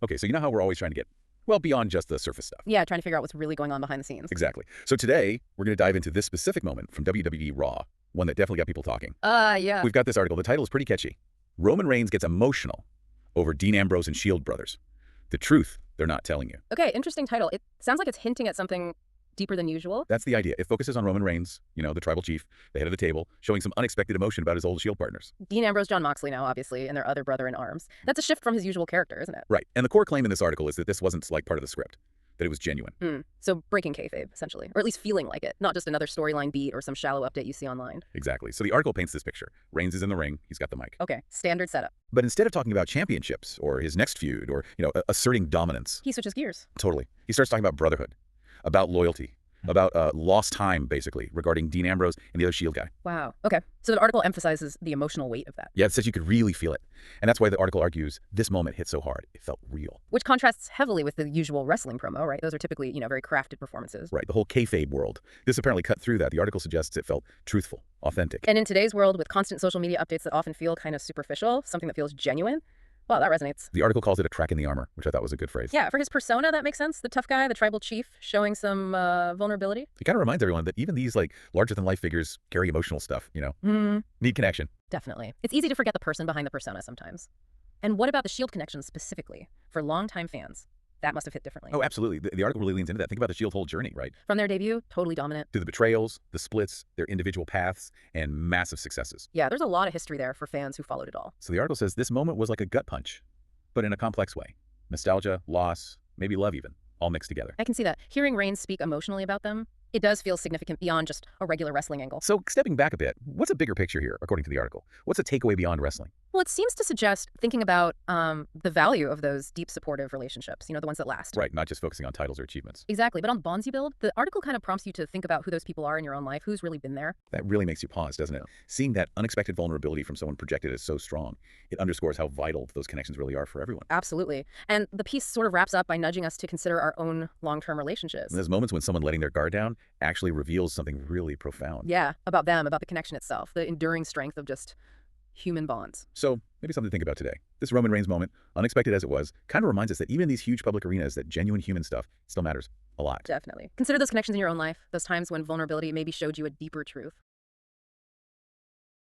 Okay, so you know how we're always trying to get, well, beyond just the surface stuff. Yeah, trying to figure out what's really going on behind the scenes. Exactly. So today, we're going to dive into this specific moment from WWE Raw, one that definitely got people talking. Yeah. We've got this article. The title is pretty catchy. Roman Reigns gets emotional over Dean Ambrose and Shield brothers. The truth they're not telling you. Okay, interesting title. It sounds like it's hinting at something deeper than usual. That's the idea. It focuses on Roman Reigns, the tribal chief, the head of the table, showing some unexpected emotion about his old Shield partners. Dean Ambrose, John Moxley now, obviously, and their other brother in arms. That's a shift from his usual character, isn't it? Right. And the core claim in this article is that this wasn't like part of the script, that it was genuine. So breaking kayfabe, essentially, or at least feeling like it, not just another storyline beat or some shallow update you see online. Exactly. So the article paints this picture. Reigns is in the ring. He's got the mic. Okay, standard setup. But instead of talking about championships or his next feud or, asserting dominance. He switches gears. Totally. He starts talking about brotherhood, about loyalty, about lost time, basically, regarding Dean Ambrose and the other Shield guy. Wow. Okay. So the article emphasizes the emotional weight of that. Yeah, it says you could really feel it. And that's why the article argues this moment hit so hard. It felt real. Which contrasts heavily with the usual wrestling promo, right? Those are typically, very crafted performances. Right, the whole kayfabe world. This apparently cut through that. The article suggests it felt truthful, authentic. And in today's world, with constant social media updates that often feel kind of superficial, something that feels genuine, wow, that resonates. The article calls it a crack in the armor, which I thought was a good phrase. Yeah, for his persona, that makes sense. The tough guy, the tribal chief, showing some vulnerability. It kind of reminds everyone that even these larger-than-life figures carry emotional stuff, Need connection. Definitely. It's easy to forget the person behind the persona sometimes. And what about the Shield connection specifically? For longtime fans, that must have hit differently. Oh, absolutely. The article really leans into that. Think about the Shield whole journey, right? From their debut, totally dominant. To the betrayals, the splits, their individual paths, and massive successes. Yeah, there's a lot of history there for fans who followed it all. So the article says this moment was like a gut punch, but in a complex way. Nostalgia, loss, maybe love even, all mixed together. I can see that. Hearing Reigns speak emotionally about them, it does feel significant beyond just a regular wrestling angle. So stepping back a bit, what's a bigger picture here, according to the article? What's a takeaway beyond wrestling? Well, it seems to suggest thinking about the value of those deep supportive relationships, the ones that last. Right, not just focusing on titles or achievements. Exactly. But on Bonzi build, the article kind of prompts you to think about who those people are in your own life, who's really been there. That really makes you pause, doesn't it? Seeing that unexpected vulnerability from someone projected as so strong, it underscores how vital those connections really are for everyone. Absolutely. And the piece sort of wraps up by nudging us to consider our own long-term relationships. And there's moments when someone letting their guard down actually reveals something really profound. Yeah, about them, about the connection itself, the enduring strength of just human bonds. So maybe something to think about today. This Roman Reigns moment, unexpected as it was, kind of reminds us that even in these huge public arenas, that genuine human stuff still matters a lot. Definitely. Consider those connections in your own life, those times when vulnerability maybe showed you a deeper truth.